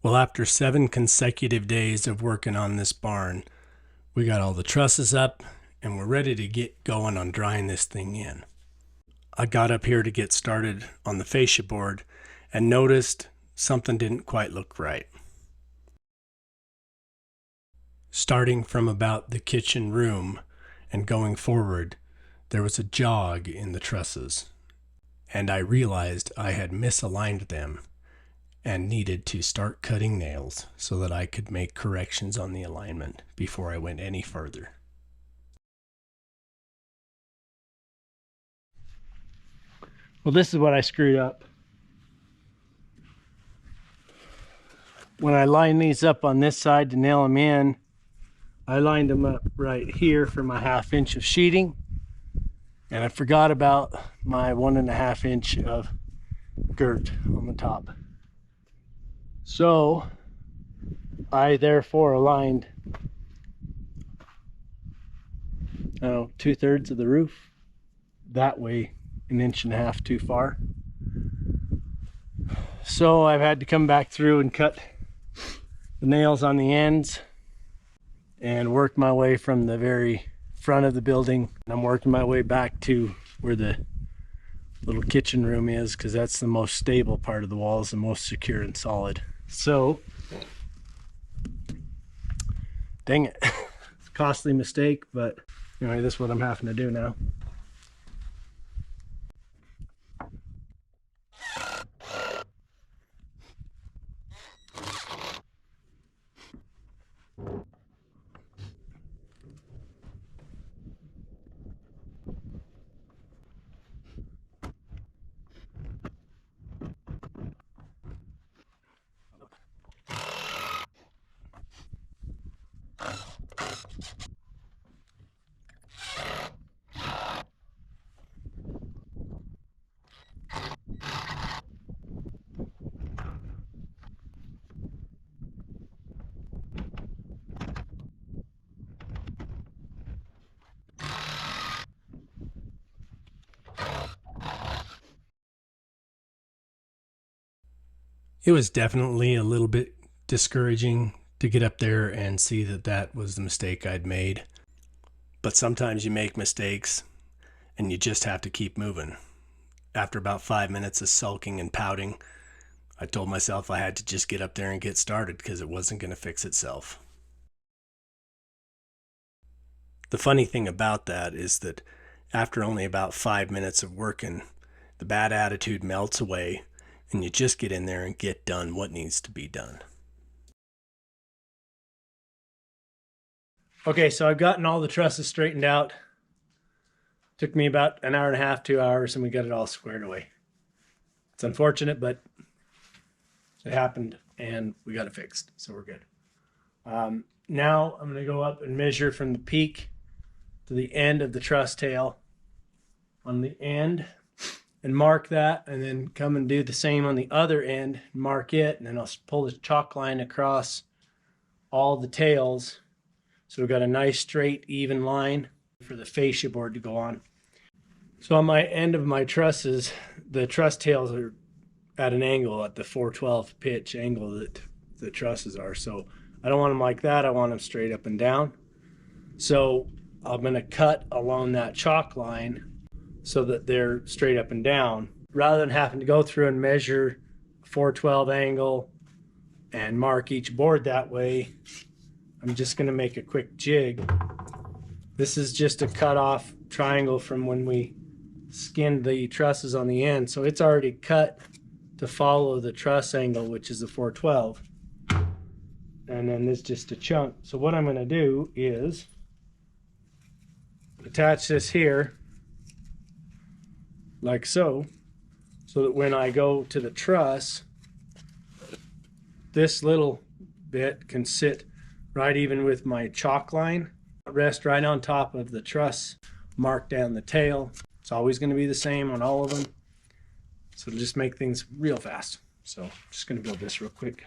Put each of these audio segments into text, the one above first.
Well, after 7 consecutive days of working on this barn, we got all the trusses up and we're ready to get going on drying this thing in. I got up here to get started on the fascia board and noticed something didn't quite look right. Starting from about the kitchen room and going forward, there was a jog in the trusses, and I realized I had misaligned them and needed to start cutting nails so that I could make corrections on the alignment before I went any further. Well, this is what I screwed up. When I lined these up on this side to nail them in, I lined them up right here for my 1/2 inch of sheathing, and I forgot about my 1.5 inch of girt on the top. So I therefore aligned 2/3 of the roof that way, 1.5 inches too far. So I've had to come back through and cut the nails on the ends and work my way from the very front of the building. I'm working my way back to where the little kitchen room is, because that's the most stable part of the walls, the most secure and solid. So, dang it. It's a costly mistake, but anyway, this is what I'm having to do now. It was definitely a little bit discouraging to get up there and see that that was the mistake I'd made. But sometimes you make mistakes and you just have to keep moving. After about 5 minutes of sulking and pouting, I told myself I had to just get up there and get started because it wasn't going to fix itself. The funny thing about that is that after only about 5 minutes of working, the bad attitude melts away and you just get in there and get done what needs to be done. Okay, so I've gotten all the trusses straightened out. Took me about 1.5 hours, 2 hours, and we got it all squared away. It's unfortunate, but it happened and we got it fixed, so we're good. Now I'm going to go up and measure from the peak to the end of the truss tail on the end and mark that, and then come and do the same on the other end, mark it, and then I'll pull the chalk line across all the tails. So we've got a nice straight even line for the fascia board to go on. So on my end of my trusses, the truss tails are at an angle, at the 412 pitch angle that the trusses are. So I don't want them like that. I want them straight up and down. So I'm going to cut along that chalk line so that they're straight up and down, rather than having to go through and measure 412 angle and mark each board that way. I'm just going to make a quick jig. This is just a cut off triangle from when we skinned the trusses on the end, so it's already cut to follow the truss angle, which is the 412, and then this is just a chunk. So what I'm going to do is attach this here like so, so that when I go to the truss, this little bit can sit right even with my chalk line, rest right on top of the truss, mark down the tail. It's always going to be the same on all of them, so it'll just make things real fast. So I'm just going to build this real quick.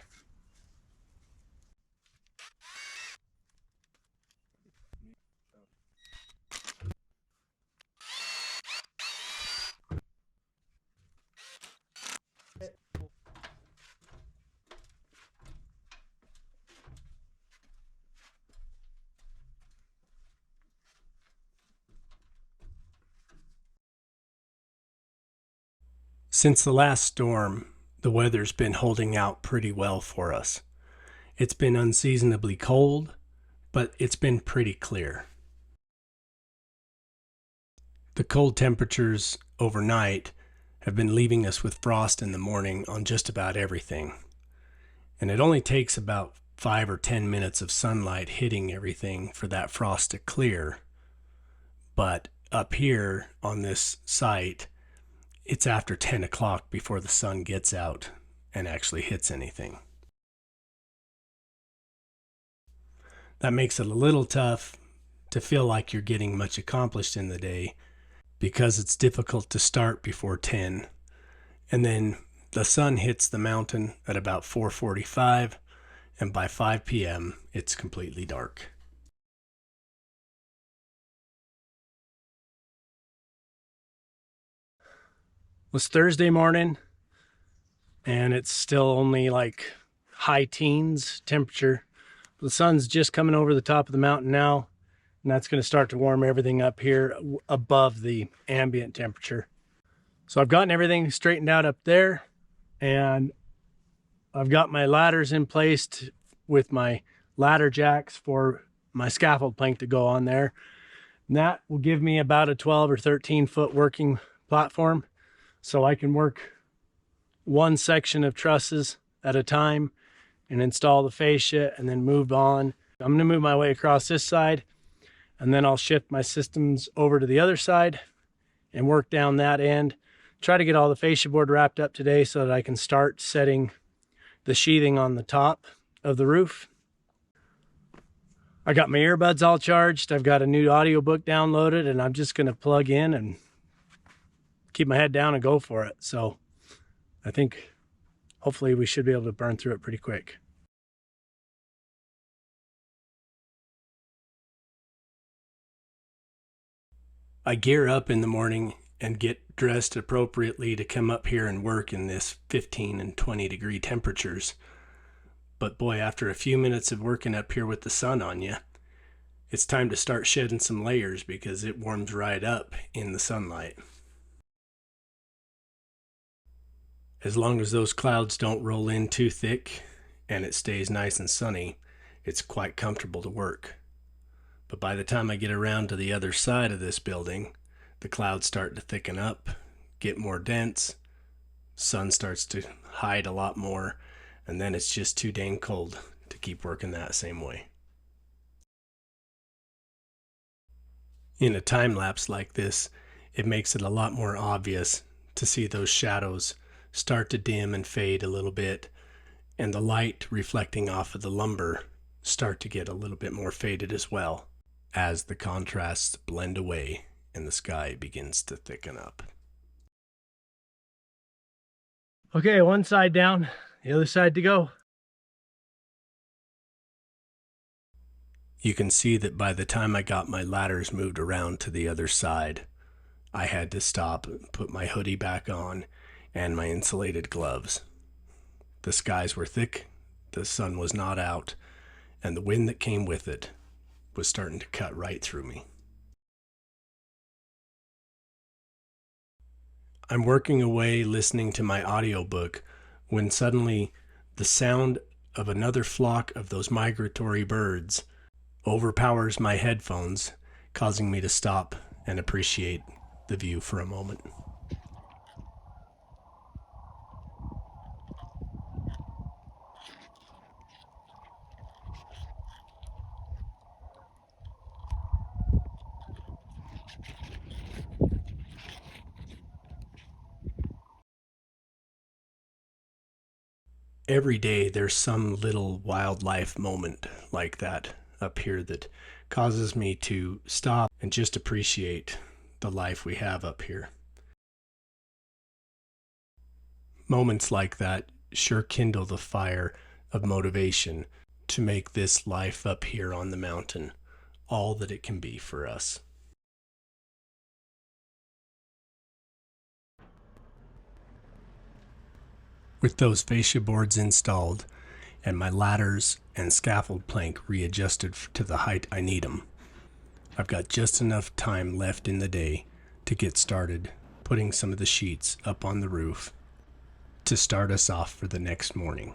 Since the last storm, the weather's been holding out pretty well for us. It's been unseasonably cold, but it's been pretty clear. The cold temperatures overnight have been leaving us with frost in the morning on just about everything. And it only takes about 5 or 10 minutes of sunlight hitting everything for that frost to clear. But up here on this site, it's after 10 o'clock before the sun gets out and actually hits anything. That makes it a little tough to feel like you're getting much accomplished in the day because it's difficult to start before 10. And then the sun hits the mountain at about 4:45, and by 5 p.m. it's completely dark. It was Thursday morning, and it's still only like high teens temperature. The sun's just coming over the top of the mountain now, and that's going to start to warm everything up here above the ambient temperature. So I've gotten everything straightened out up there, and I've got my ladders in place with my ladder jacks for my scaffold plank to go on there. And that will give me about a 12 or 13 foot working platform, so I can work one section of trusses at a time and install the fascia and then move on. I'm gonna move my way across this side, and then I'll shift my systems over to the other side and work down that end. Try to get all the fascia board wrapped up today so that I can start setting the sheathing on the top of the roof. I got my earbuds all charged. I've got a new audiobook downloaded, and I'm just gonna plug in and keep my head down and go for it. So I think hopefully we should be able to burn through it pretty quick. I gear up in the morning and get dressed appropriately to come up here and work in this 15 and 20 degree temperatures. But boy, after a few minutes of working up here with the sun on you, it's time to start shedding some layers because it warms right up in the sunlight. As long as those clouds don't roll in too thick and it stays nice and sunny, it's quite comfortable to work. But by the time I get around to the other side of this building, the clouds start to thicken up, get more dense, sun starts to hide a lot more, and then it's just too dang cold to keep working that same way. In a time lapse like this, it makes it a lot more obvious to see those shadows start to dim and fade a little bit, and the light reflecting off of the lumber start to get a little bit more faded as well, as the contrasts blend away and the sky begins to thicken up. Okay, one side down, the other side to go. You can see that by the time I got my ladders moved around to the other side, I had to stop, put my hoodie back on, and my insulated gloves. The skies were thick, the sun was not out, and the wind that came with it was starting to cut right through me. I'm working away listening to my audiobook when suddenly the sound of another flock of those migratory birds overpowers my headphones, causing me to stop and appreciate the view for a moment. Every day there's some little wildlife moment like that up here that causes me to stop and just appreciate the life we have up here. Moments like that sure kindle the fire of motivation to make this life up here on the mountain all that it can be for us. With those fascia boards installed and my ladders and scaffold plank readjusted to the height I need them, I've got just enough time left in the day to get started putting some of the sheets up on the roof to start us off for the next morning.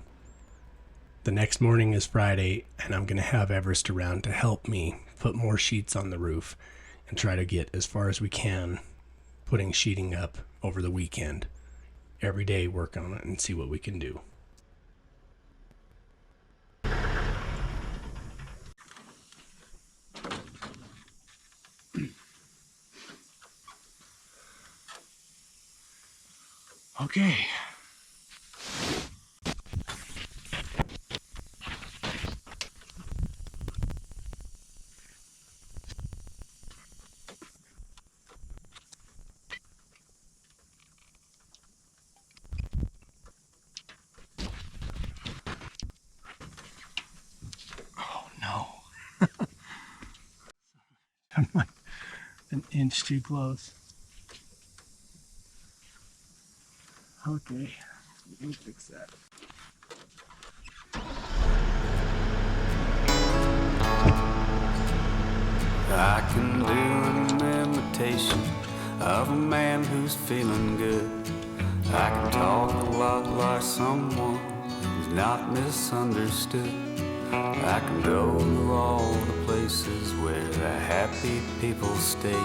The next morning is Friday, and I'm going to have Everest around to help me put more sheets on the roof and try to get as far as we can putting sheeting up over the weekend. Every day work on it and see what we can do. Okay. Oh no. I'm like an inch too close. Okay, let me fix that. I can do an imitation of a man who's feeling good. I can talk a lot like someone who's not misunderstood. I can go to all the places where the happy people stay.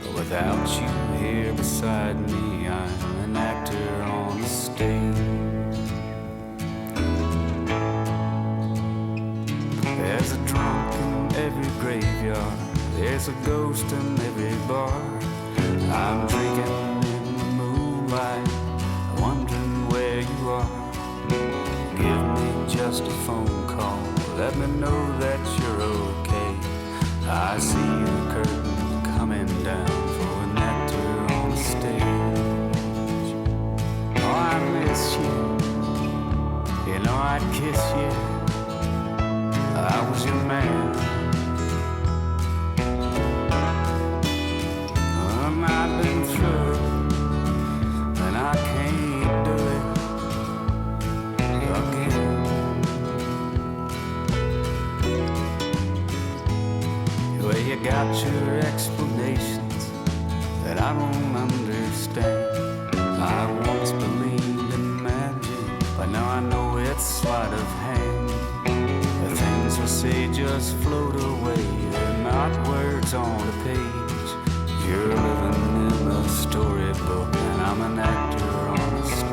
But without you here beside me, I'm an actor on the stage. There's a drunk in every graveyard, there's a ghost in every bar. I'm drinking in the moonlight, wondering where you are. Give me just a phone call, let me know that you're okay. I see the curtain coming down for an actor on the stage. Oh, I miss you, you know I'd kiss you. I was your man. I've been through it, and I can't do it again. Well, you got your explanations that I don't understand. I once believed in magic, but now I know it's sleight of hand. The things we say just float away, they're not words on a page. You're living in a storybook, and I'm an actor on a stage.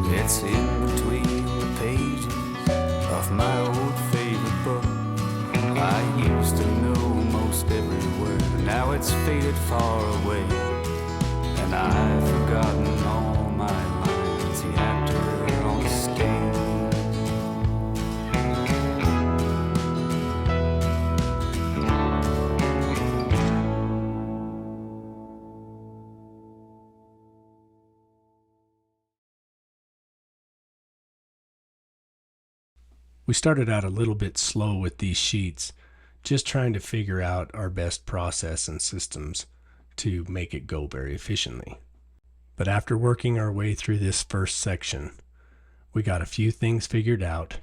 It's in between the pages of my old favorite book. I used to know most every word, now it's faded far away, and I've forgotten all my lines, the actor on the stage. We started out a little bit slow with these sheets, just trying to figure out our best process and systems to make it go very efficiently. But after working our way through this first section, we got a few things figured out,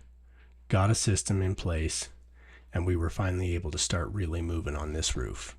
got a system in place, and we were finally able to start really moving on this roof.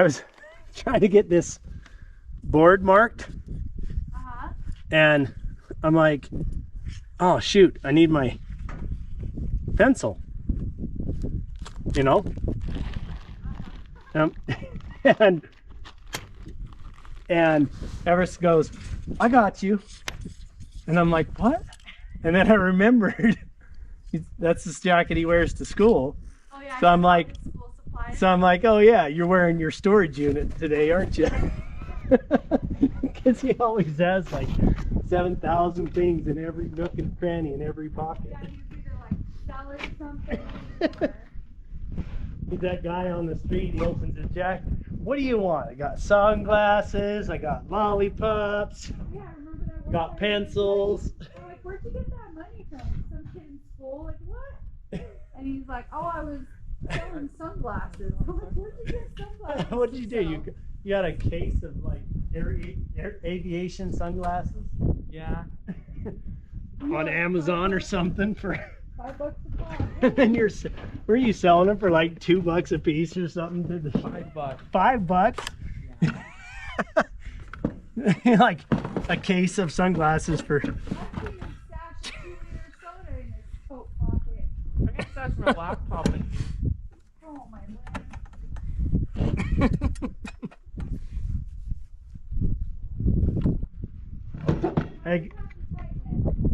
I was trying to get this board marked, and I'm like, oh shoot, I need my pencil, you know? And Everest goes, I got you. And I'm like, what? And then I remembered that's the jacket he wears to school. Oh, yeah, So I'm like, school supplies. so I'm like, oh yeah, you're wearing your storage unit today, aren't you? Because he always has like 7,000 things in every nook and cranny in every pocket. Yeah, he's either like selling something or... He's that guy on the street, he opens his jacket. What do you want? I got sunglasses, I got lollipops, Yeah, I remember that one got time pencils. I'm like, where'd you get that money from? Some kid in school? Like, what? And he's like, oh, I was selling sunglasses. I'm like, where'd you get sunglasses? What did you do? to You got a case of like aviation sunglasses? Yeah. On Amazon or something for... sell? $5 a pop. And then were you selling them for like $2 a piece or something to the $5. $5? Like a case of sunglasses for... I've seen him stash a 2-liter soda in his coat pocket. I guess that's my laptop in here. Oh, my land. Hey,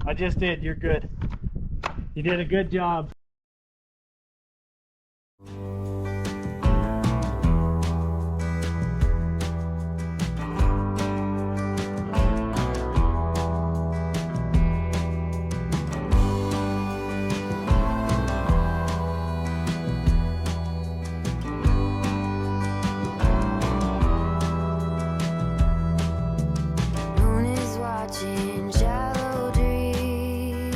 I just did. You're good. You did a good job. Moon is watching shallow dreams.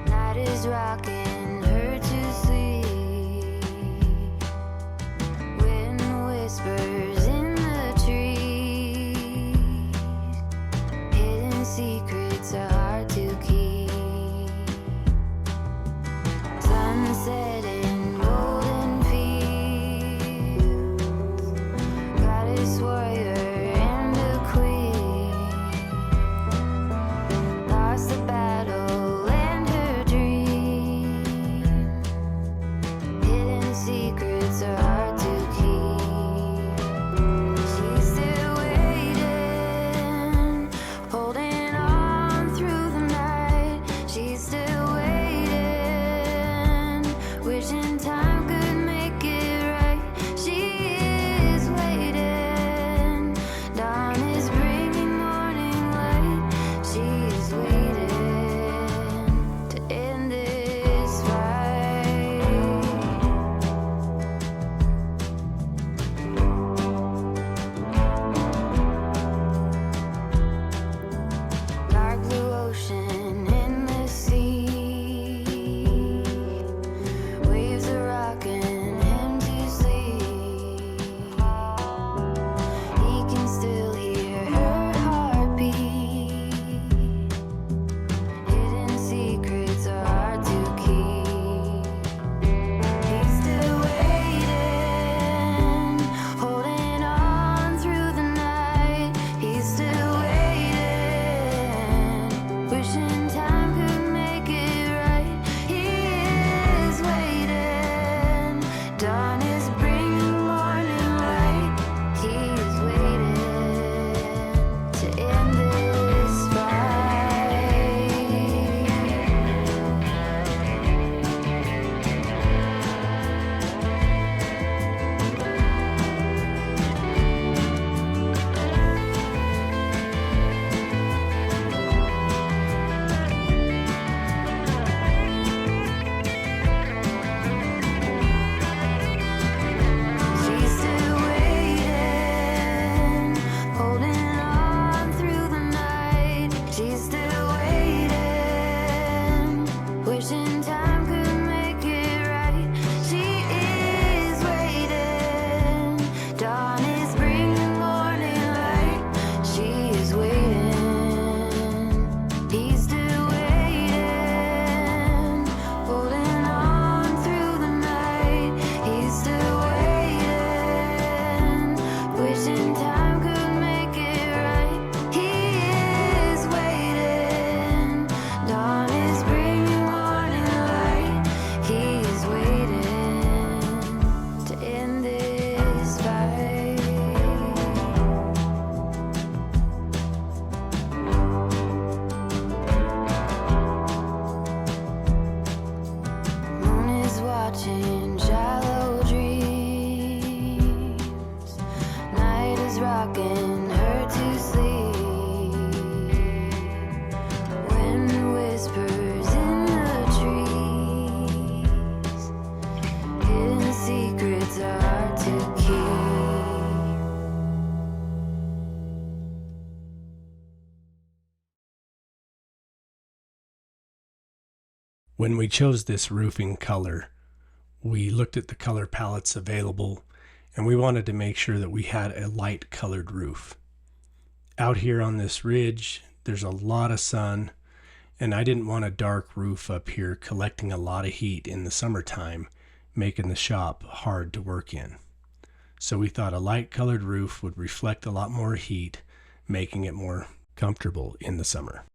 Night is rocking her to sleep. Wind whispers in the trees. Hidden secrets are hard to keep. Sunset in golden fields. Goddess warrior and a queen. Lost the battle and her dream. Hidden secrets are hard to keep. She's still waiting, holding on through the night. She's still waiting, wishing time could make it right. She is waiting. Dawn is bringing morning light. She's waiting to end this fight. Dark blue ocean in the sea. Waves are rocking him to sleep. He can still hear her heartbeat. Hidden secrets are hard to keep. He's still waiting, holding on through the night. He's still waiting, wishing time could make it right. He is waiting. Dawn is bringing morning light. He is waiting to end this fight. When we chose this roofing color, we looked at the color palettes available, and we wanted to make sure that we had a light colored roof. Out here on this ridge, there's a lot of sun, and I didn't want a dark roof up here collecting a lot of heat in the summertime, making the shop hard to work in. So we thought a light colored roof would reflect a lot more heat, making it more comfortable in the summer.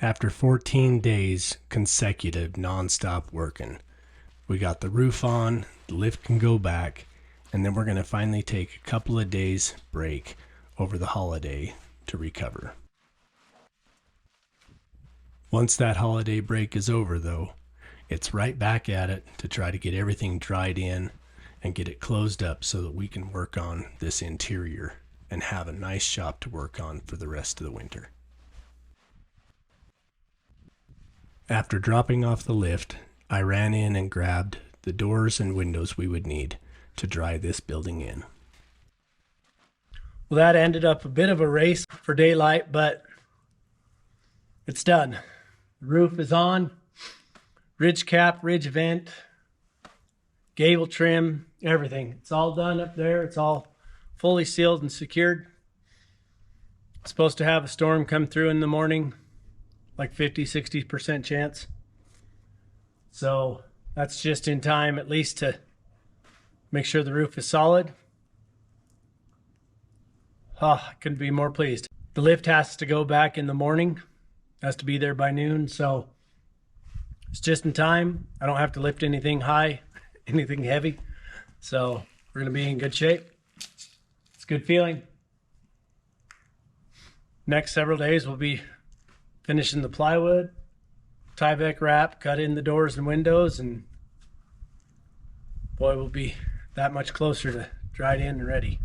After 14 days consecutive nonstop working, we got the roof on, the lift can go back, and then we're going to finally take a couple of days break over the holiday to recover. Once that holiday break is over though, it's right back at it to try to get everything dried in and get it closed up so that we can work on this interior and have a nice shop to work on for the rest of the winter. After dropping off the lift, I ran in and grabbed the doors and windows we would need to dry this building in. Well, that ended up a bit of a race for daylight, but it's done. The roof is on, ridge cap, ridge vent, gable trim, everything. It's all done up there. It's all fully sealed and secured. It's supposed to have a storm come through in the morning, like 50-60% chance. So that's just in time at least to make sure the roof is solid. I couldn't be more pleased. The lift has to go back in the morning, has to be there by noon, so it's just in time. I don't have to lift anything high, anything heavy, so we're gonna be in good shape. It's a good feeling. Next several days we'll be finishing the plywood, Tyvek wrap, cut in the doors and windows, and boy, we'll be that much closer to dried in and ready.